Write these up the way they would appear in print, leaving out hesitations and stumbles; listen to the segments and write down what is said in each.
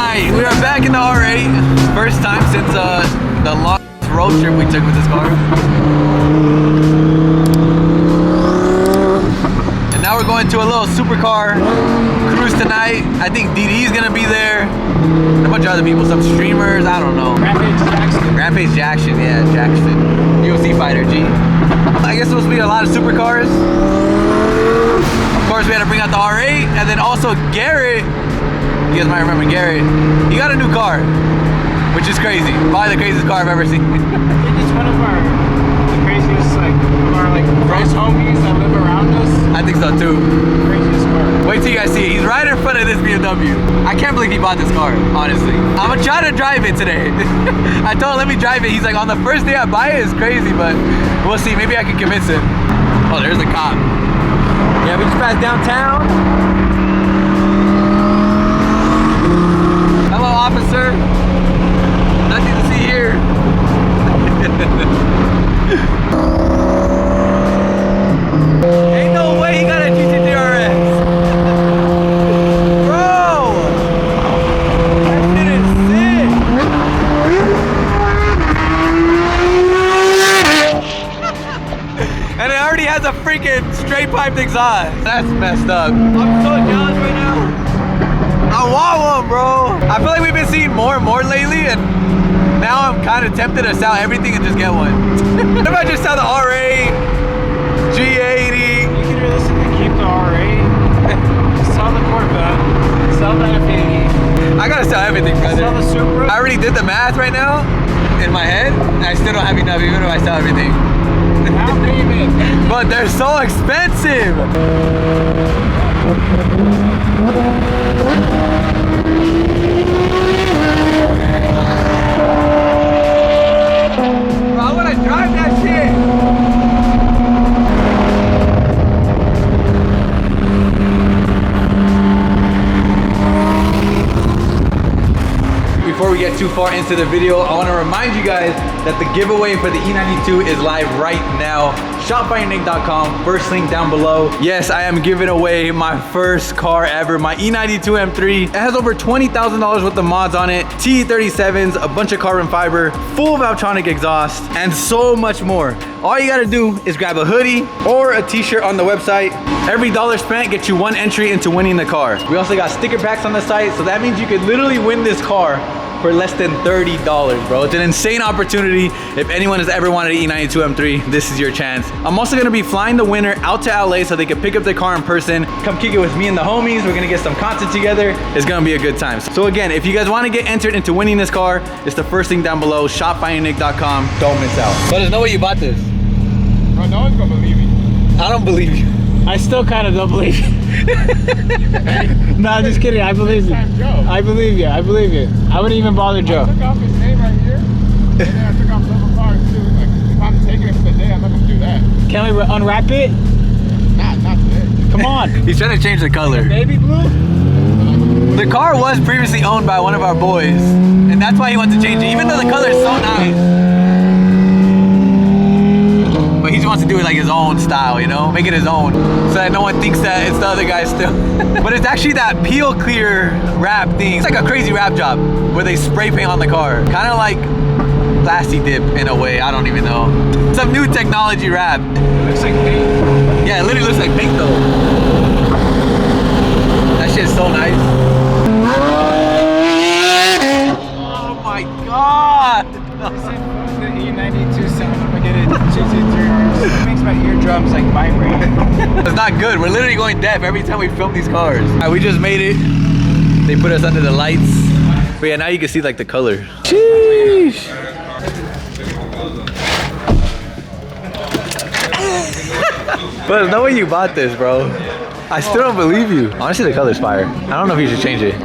Alright, we are back in the R8. First time since the long road trip we took with this car. And now we're going to a little supercar cruise tonight. I think DD's gonna be there. A bunch of other people, some streamers, I don't know. Rampage Jackson, yeah, Jackson. UFC fighter, G. I guess supposed to be a lot of supercars. Of course, we had to bring out the R8, and then also Garrett. You guys might remember Garrett. He got a new car, which is crazy. Probably the craziest car I've ever seen. I think it's one of the craziest, close homies that live around us. I think so too. Craziest car. Wait till you guys see it. He's right in front of this BMW. I can't believe he bought this car, honestly. I'm gonna try to drive it today. I told him, let me drive it. He's like, on the first day I buy it, it's crazy, but we'll see. Maybe I can convince him. Oh, there's the cop. Yeah, we just passed downtown. Hello, officer. Nothing to see here. Ain't no way he got a GT3 RS. Bro! That shit is sick. And it already has a freaking straight piped exhaust. That's messed up. I'm so jealous right now. I want one, bro. I feel like we've been seeing more and more lately, and now I'm kind of tempted to sell everything and just get one. What if I just sell the R8, G80? You can realistically keep the R8, sell the Corvette, sell the F80. I gotta sell everything, brother. Sell the Supra. I already did the math right now in my head, and I still don't have enough even if I sell everything. Down payment. But they're so expensive. Bro, I wanna drive that shit. Before we get too far into the video, I want to remind you guys that the giveaway for the E92 is live right now. Shop.findingnick.com, first link down below. Yes, I am giving away my first car ever, my E92 M3. It has over $20,000 worth of mods on it, TE37s, a bunch of carbon fiber, full Valtronic exhaust, and so much more. All you gotta do is grab a hoodie or a t-shirt on the website. Every dollar spent gets you one entry into winning the car. We also got sticker packs on the site, so that means you could literally win this car for less than $30, bro. It's an insane opportunity. If anyone has ever wanted an E92 M3, this is your chance. I'm also gonna be flying the winner out to LA so they can pick up their car in person, come kick it with me and the homies. We're gonna get some content together. It's gonna be a good time. So again, if you guys wanna get entered into winning this car, it's the first link down below, shopfindingnick.com. Don't miss out. But there's no way you bought this. Bro, no one's gonna believe me. I don't believe you. I still kind of don't believe you. No, I'm just kidding. I believe you. I believe you. I believe you. I wouldn't even bother Joe. I took off his name right here, and then I took off several cars too. Like, if I'm taking it for the day, I'm not gonna do that. Can we unwrap it? Not today. Come on. He's trying to change the color. Baby blue? The car was previously owned by one of our boys, and that's why he wants to change it, even though the color is so nice. But he just wants to do it like his own style, you know? Make it his own, so that no one thinks that it's the other guy's still. But it's actually that peel clear wrap thing. It's like a crazy wrap job where they spray paint on the car. Kind of like plasti dip in a way, I don't even know. Some new technology wrap. It looks like paint. Yeah, it literally looks like paint though. That shit's so nice. Oh my god! The E92 sound, I'm gonna get it GT3. It makes my eardrums like vibrate. It's not good. We're literally going deaf every time we film these cars. All right, we just made it. They put us under the lights. But yeah, now you can see like the color. Sheesh. But there's no way you bought this, bro. I still don't believe you. Honestly, the color's fire. I don't know if you should change it.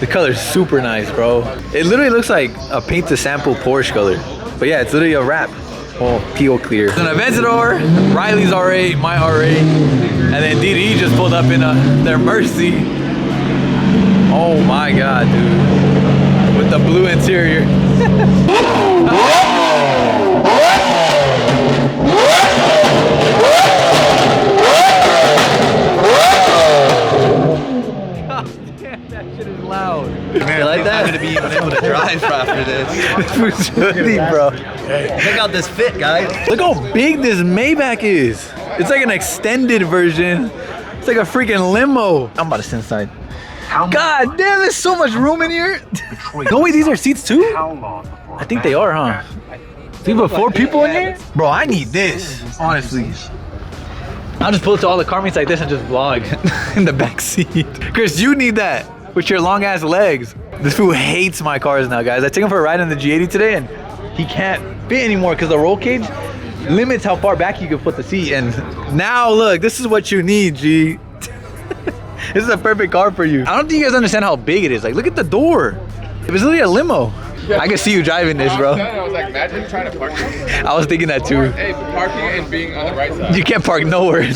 The color's super nice, bro. It literally looks like a paint to sample Porsche color. But yeah, it's literally a wrap. Oh, peel clear. Then Aventador, Riley's R8, my R8, and then DD just pulled up in their Mercy. Oh my god, dude. With the blue interior. This food's hoodie, bro. Check out this fit, guys. Look how big this Maybach is. It's like an extended version. It's like a freaking limo. I'm about to sit inside. God damn, there's so much room in here. No way, these are seats too? I think they are, huh? So you put 4 people in here? Bro, I need this, honestly. I'll just pull it to all the car meets like this and just vlog in the back seat. Chris, you need that with your long ass legs. This fool hates my cars now, guys. I took him for a ride in the G80 today and he can't fit anymore because the roll cage limits how far back you can put the seat. And now look, this is what you need, G. This is a perfect car for you. I don't think you guys understand how big it is. Like, look at the door. It was literally a limo. I can see you driving this, bro. I was like, imagine trying to park. I was thinking that too. Hey, parking and being on the right side. You can't park nowhere.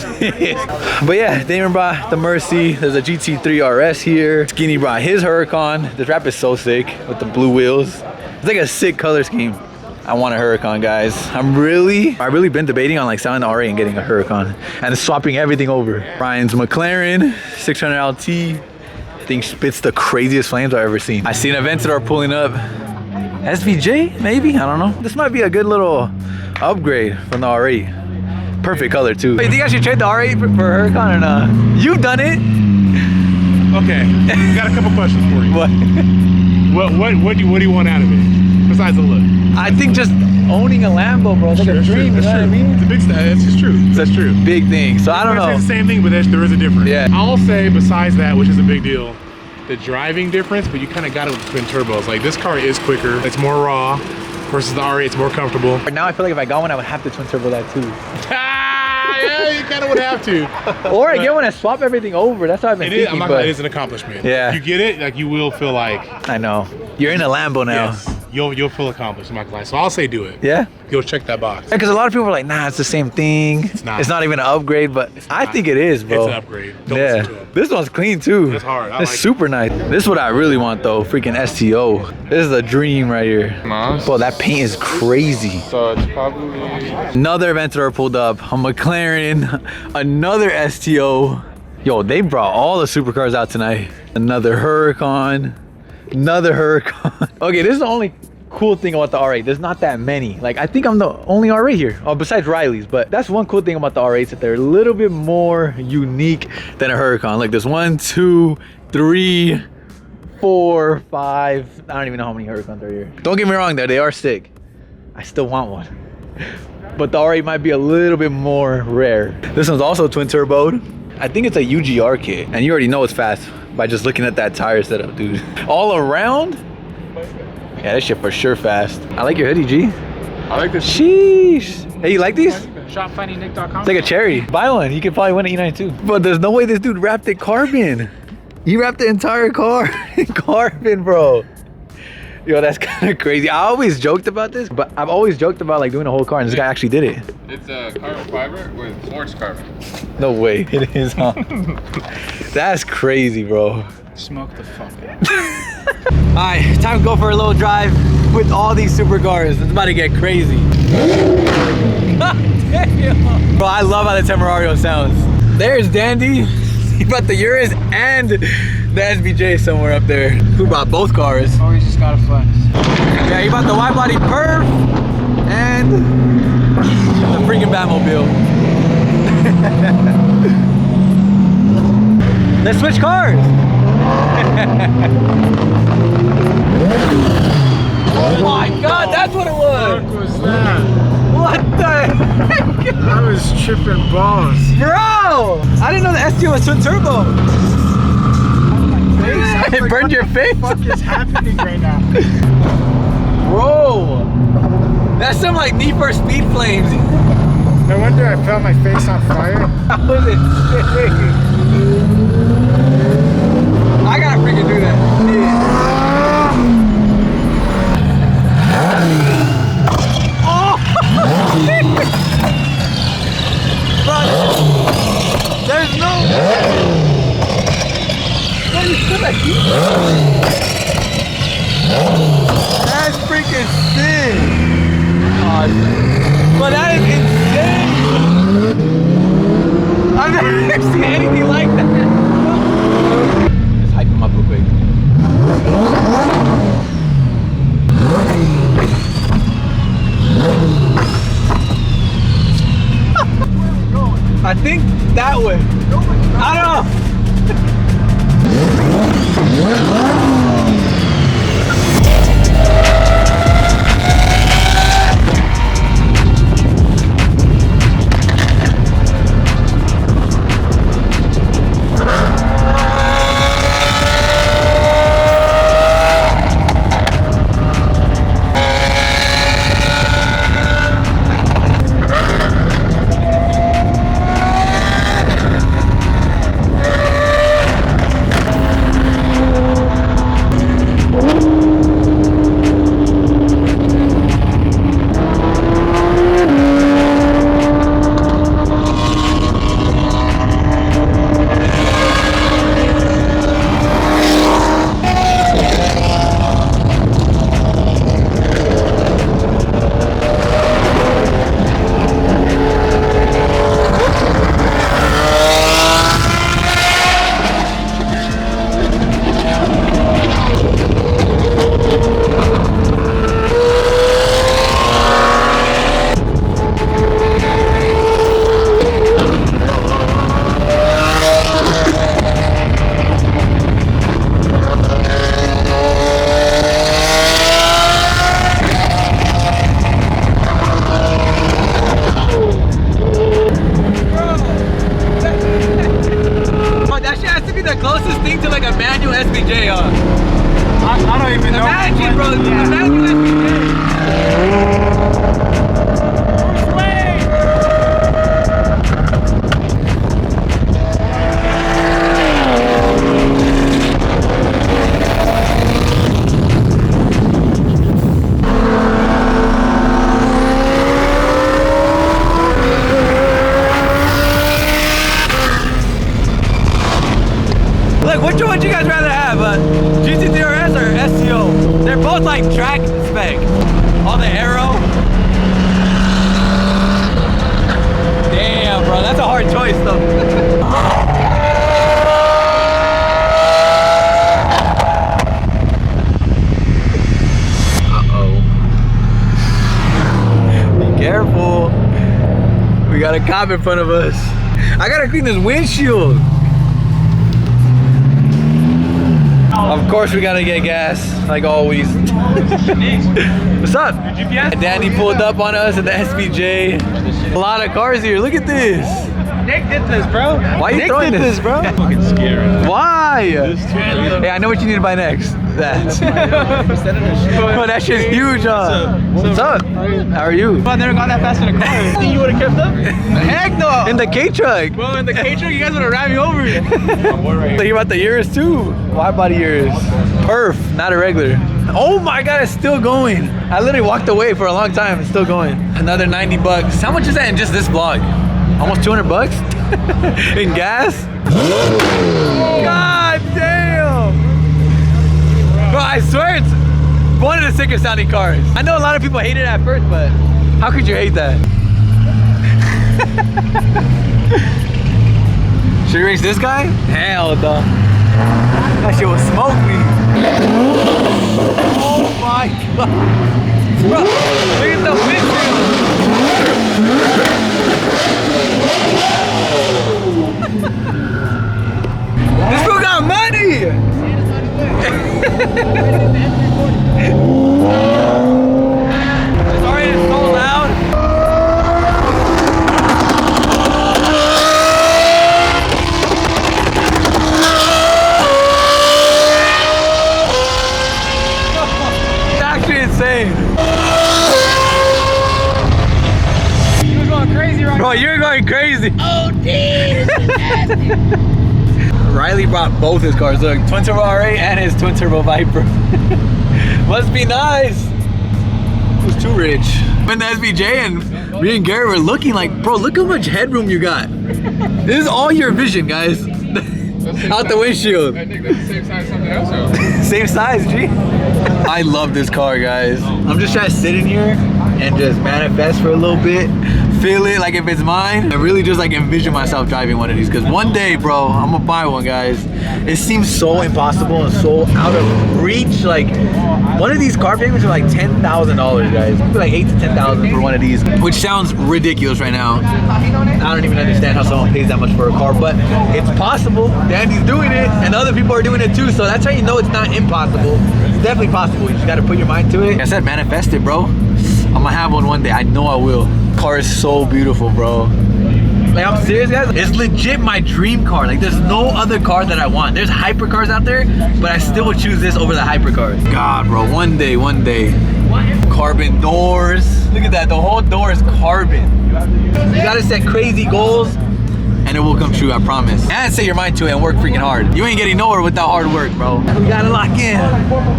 But yeah, Damon brought the Mercy. There's a GT3 RS here. Skinny brought his Huracan. This wrap is so sick with the blue wheels. It's like a sick color scheme. I want a Huracan, guys. I've really been debating on like selling the R8 and getting a Huracan and swapping everything over. Brian's McLaren 600 LT. Thing spits the craziest flames I've ever seen. I see an Aventador pulling up. SVJ, maybe? I don't know. This might be a good little upgrade from the R8. Perfect color too. Wait, you think I should trade the R8 for Huracan or not? You've done it. Okay, got a couple questions for you. What? What do you want out of it besides the look? I think just owning a Lambo, bro, it's like a dream. You know what I mean? It's a big. That's just true. That's true. Big thing. So I don't know. It's the same thing, but there is a difference. Yeah. I'll say besides that, which is a big deal, the driving difference, but you kind of got it with twin turbos. Like this car is quicker. It's more raw versus the R8. It's more comfortable. But now I feel like if I got one, I would have to twin turbo that too. Yeah, you kind of would have to. Or I get one and swap everything over. That's what I've been thinking. It is an accomplishment. Yeah. If you get it, like you will feel like. I know. You're in a Lambo now. Yes. You'll feel accomplished. I'm not gonna lie. So I'll say do it. Yeah? You'll check that box. Because a lot of people are like, nah, it's the same thing. It's not. It's not even an upgrade, but I think it is, bro. It's an upgrade. Don't listen to 'em. This one's clean too. It's hard. It's super nice. This is what I really want though. Freaking STO. This is a dream right here. Nice. Bro, that paint is crazy. So it's probably Another Aventador pulled up. A McLaren. Another STO. Yo, they brought all the supercars out tonight. Another Huracan. Another Huracan. Okay, this is the only cool thing about the R8. There's not that many. Like, I think I'm the only R8 here. Oh, besides Riley's. But that's one cool thing about the R8s, that they're a little bit more unique than a Huracan. Like, there's 1, 2, 3, 4, 5. I don't even know how many Huracans are here. Don't get me wrong, though. They are sick. I still want one. But the R8 might be a little bit more rare. This one's also twin turboed. I think it's a UGR kit. And you already know it's fast by just looking at that tire setup, dude. All around? Yeah, this shit for sure fast. I like your hoodie, G. I like this. Sheesh. Hey, you like these? Shop findingnick.com. It's like a cherry. Buy one. You could probably win an E92. But there's no way this dude wrapped it carbon. He wrapped the entire car in carbon, bro. Yo, that's kind of crazy. I always joked about this, but I've always joked about like doing a whole car, and this guy actually did it. It's a carbon fiber with forged carbon. No way. It is, huh? That's crazy, bro. Smoke the fuck out. Alright, time to go for a little drive with all these supercars. It's about to get crazy. God damn. Bro, I love how the Temerario sounds. There's Dandy. He brought the Urus and the SVJ somewhere up there. Who brought both cars? Oh, you just gotta flex. Yeah, he brought the wide body Perf and the freaking Batmobile. Let's switch cars. Oh my god, that's what it was! What was that? What the heck? I was tripping balls. Bro! I didn't know the STO was twin turbo. It burned your face? What the fuck is happening right now? Bro! That's some like Need for Speed flames. No wonder I felt my face on fire. How was it sick? I gotta freaking do that. Oh! Bro, there's no... Bro, you feel that heat? That's freaking sick. Oh, but that is insane. I've never seen anything like that. Let's hype him up real quick. think that way. I don't know. I don't even know. Imagine, bro. Imagine Look, which one would you guys rather have? GT3RS or STO? They're both like track spec. All the aero. Damn, bro, that's a hard choice though. Uh-oh. Be careful. We got a cop in front of us. I gotta clean this windshield. Of course we gotta get gas, like always. What's up? Danny pulled up on us at the SPJ. A lot of cars here, look at this. Nick did this, bro. Why are you throwing this, bro? Fucking scary. Why? Hey, I know what you need to buy next. That. Oh, that shit's huge, huh? What's up? How are you? I never got that fast in a car. Think you would have kept up? Heck no! In the K-Truck. Bro, in the K-Truck, you guys would have ran me over. Think about the Urus too. Wide body Urus. Perf, not a regular. Oh my god, it's still going. I literally walked away for a long time. It's still going. Another 90 bucks. How much is that in just this vlog? Almost 200 bucks? In gas? God damn! Bro, I swear it's one of the sicker sounding cars. I know a lot of people hate it at first, but how could you hate that? Should we race this guy? Hell no. That shit will smoke me. Oh my god. Bro, look at the windshield. This fool got money! Sorry it's so loud. It's actually insane. You were going crazy right Bro, you're going crazy. Oh, dude. Riley brought both his cars. Look, twin turbo R8 and his twin turbo Viper. Must be nice. Who's too rich? In the SBJ and me and Gary were looking like, bro, look how much headroom you got. This is all your vision, guys. Out the windshield. Hey, Nick, that's the same size as something else, though. Same size, G. I love this car, guys. I'm just trying to sit in here and just manifest for a little bit. feel it like if it's mine. I really just like envision myself driving one of these because one day, bro, I'm gonna buy one, guys. It seems so impossible and so out of reach. Like one of these car payments are like $10,000, guys. It'd be like 8 to 10,000 for one of these, which sounds ridiculous right now. I don't even understand how someone pays that much for a car, but it's possible. Dandy's doing it, and other people are doing it too. So that's how you know it's not impossible. It's definitely possible. You just gotta put your mind to it. Like I said, manifest it, bro. I'm gonna have one day. I know I will. Car is so beautiful, bro. Like, I'm serious, guys. It's legit my dream car. Like, there's no other car that I want. There's hypercars out there, but I still would choose this over the hypercars. God, bro, one day. Carbon doors. Look at that, the whole door is carbon. You gotta set crazy goals, and it will come true, I promise. And set your mind to it and work freaking hard. You ain't getting nowhere without hard work, bro. We gotta lock in.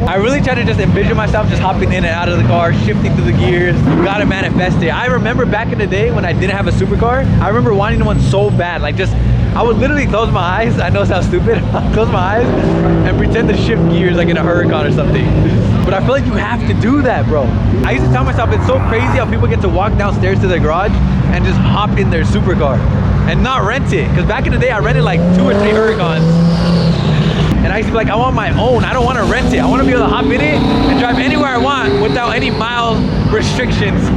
I really try to just envision myself just hopping in and out of the car, shifting through the gears. You gotta manifest it. I remember back in the day when I didn't have a supercar, I remember wanting one so bad. Like just, I would literally close my eyes. I know it sounds stupid. I'll close my eyes and pretend to shift gears like in a Huracan or something. But I feel like you have to do that, bro. I used to tell myself it's so crazy how people get to walk downstairs to their garage and just hop in their supercar and not rent it. Because back in the day, I rented like 2 or 3 Huracans. And I used to be like, I want my own. I don't want to rent it. I want to be able to hop in it and drive anywhere I want without any mile restrictions.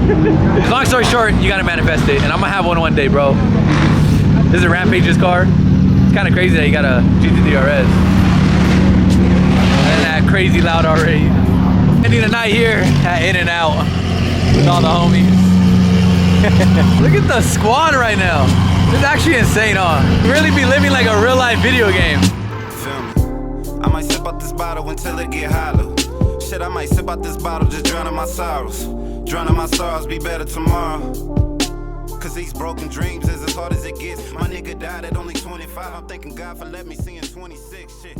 Long story short, you got to manifest it. And I'm going to have one day, bro. This is Rampage's car. It's kind of crazy that you got a GT3 RS. And that crazy loud R8. Ending the night here at In-N-Out with all the homies. Look at the squad right now. This is actually insane, huh? Really be living like a real life video game. I might sip out this bottle until it get hollow. Shit, I might sip out this bottle, just drowning my sorrows. Drowning my sorrows, be better tomorrow. Cause these broken dreams is as hard as it gets. My nigga died at only 25. I'm thanking God for letting me see in 26. Shit.